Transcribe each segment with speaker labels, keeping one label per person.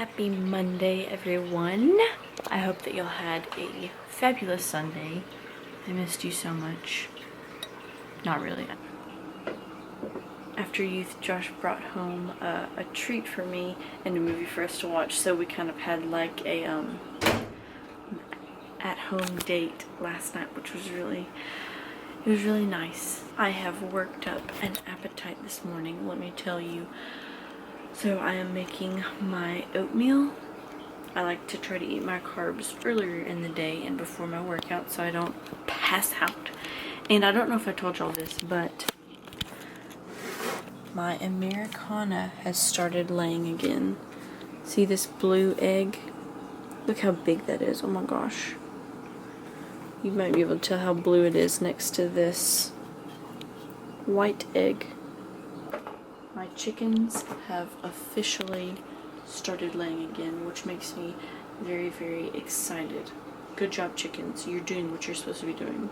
Speaker 1: Happy Monday, everyone. I hope that y'all had a fabulous Sunday. I missed you so much. Not really. After youth, Josh brought home a treat for me and a movie for us to watch, so we kind of had like a at-home date last night, which was really nice. I have worked up an appetite this morning, let me tell you. So I am making my oatmeal. I like to try to eat my carbs earlier in the day and before my workout so I don't pass out. And I don't know if I told y'all this, but my Americana has started laying again. See this blue egg? Look how big that is. Oh my gosh. You might be able to tell how blue it is next to this white egg. My chickens have officially started laying again, which makes me very, very excited. Good job, chickens. You're doing what you're supposed to be doing.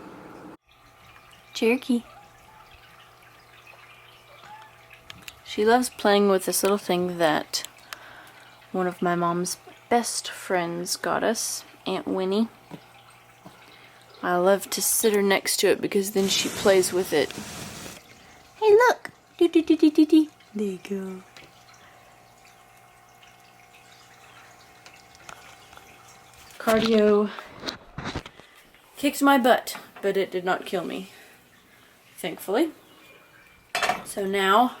Speaker 1: Cherokee. She loves playing with this little thing that one of my mom's best friends got us, Aunt Winnie. I love to sit her next to it because then she plays with it. Hey, look! Do-do-do-do-do-do. There you go. Cardio kicked my butt, but it did not kill me, thankfully. So now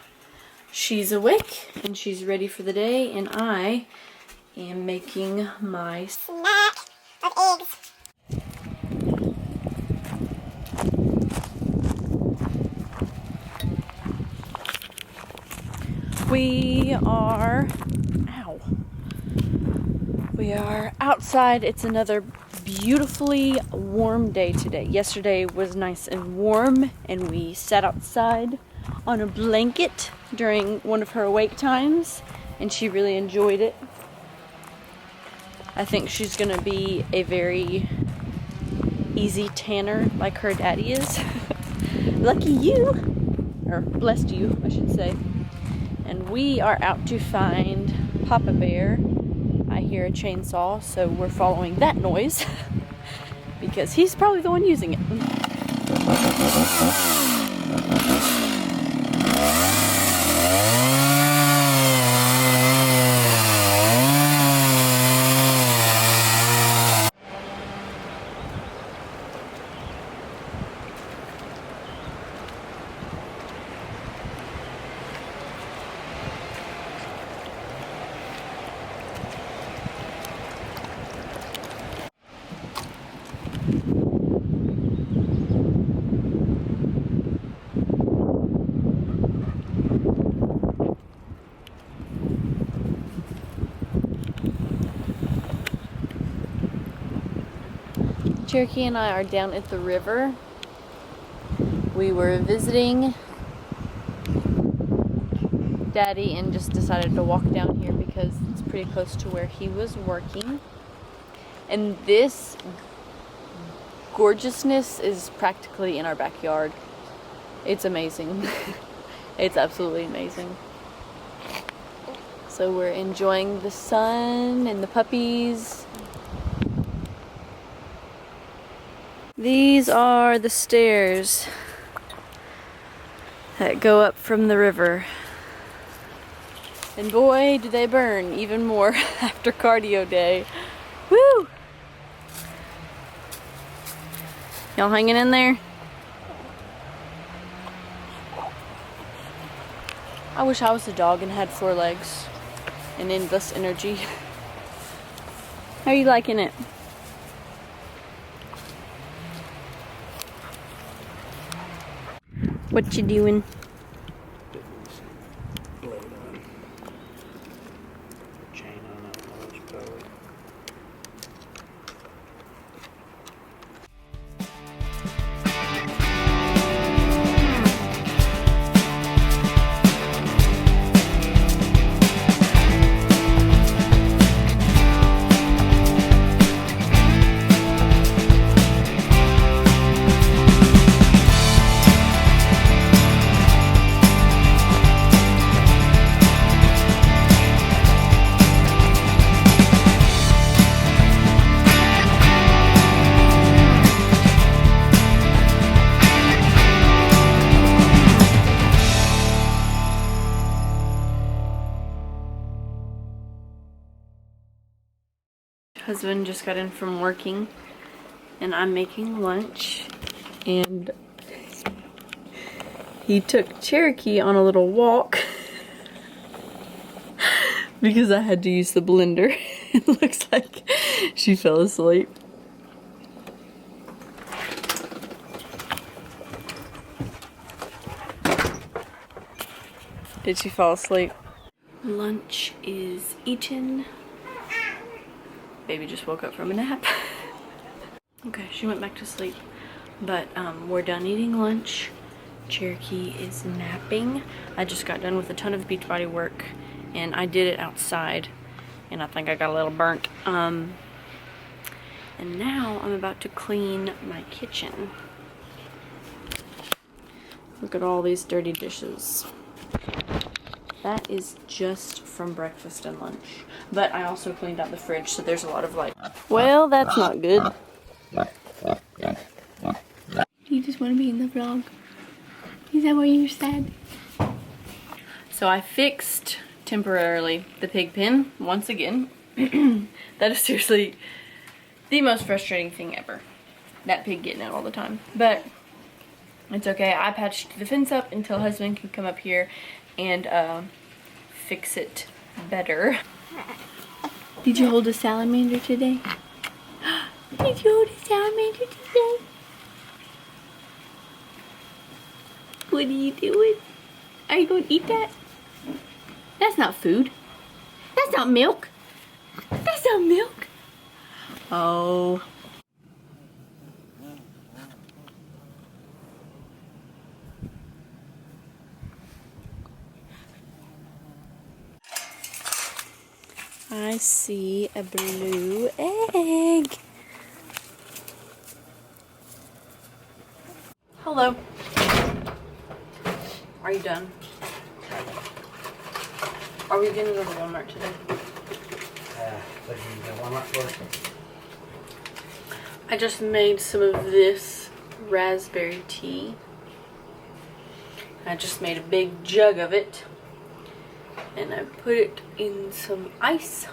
Speaker 1: she's awake and she's ready for the day, and I am making my snack of eggs. We are outside. It's another beautifully warm day today. Yesterday was nice and warm, and we sat outside on a blanket during one of her awake times, and she really enjoyed it. I think she's gonna be a very easy tanner like her daddy is. Lucky you, or blessed you, I should say. And we are out to find Papa Bear. I hear a chainsaw, so we're following that noise because he's probably the one using it. Cherokee and I are down at the river. We were visiting Daddy and just decided to walk down here because it's pretty close to where he was working. And this gorgeousness is practically in our backyard. It's amazing. It's absolutely amazing. So we're enjoying the sun and the puppies. These are the stairs that go up from the river. And boy, do they burn even more after cardio day. Woo! Y'all hanging in there? I wish I was a dog and had 4 legs and endless energy. How are you liking it? What you doing?
Speaker 2: Chain on that horsepower.
Speaker 1: Husband just got in from working and I'm making lunch, and he took Cherokee on a little walk because I had to use the blender. It looks like she fell asleep. Did she fall asleep? Lunch is eaten. Baby just woke up from a nap. Okay, she went back to sleep. But we're done eating lunch. Cherokee is napping. I just got done with a ton of Beachbody work, and I did it outside, and I think I got a little burnt. And now I'm about to clean my kitchen. Look at all these dirty dishes. That is just from breakfast and lunch. But I also cleaned out the fridge, so there's a lot of like... Well, that's not good. You just want to be in the vlog. Is that why you're sad? So I fixed, temporarily, the pig pen once again. That is seriously the most frustrating thing ever. That pig getting out all the time. But it's okay. I patched the fence up until husband can come up here and fix it better. Did you hold a salamander today? Did you hold a salamander today? What are you doing? Are you going to eat that? That's not food. That's not milk. That's not milk. Oh. I see a blue egg. Hello. Are you done? Are we gonna go to Walmart today?
Speaker 2: What do you go Walmart for?
Speaker 1: I just made some of this raspberry tea. I just made a big jug of it. And I put it in some ice.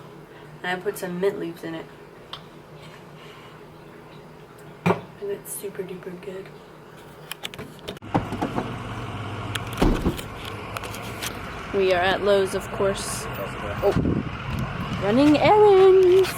Speaker 1: And I put some mint leaves in it. And it's super duper good. We are at Lowe's, of course. Oh, running errands.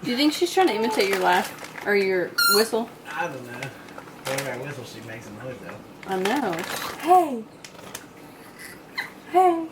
Speaker 1: Do you think she's trying to imitate your laugh or your whistle?
Speaker 2: I don't know. Whenever I whistle, she makes a noise though.
Speaker 1: I know. Hey. Hey.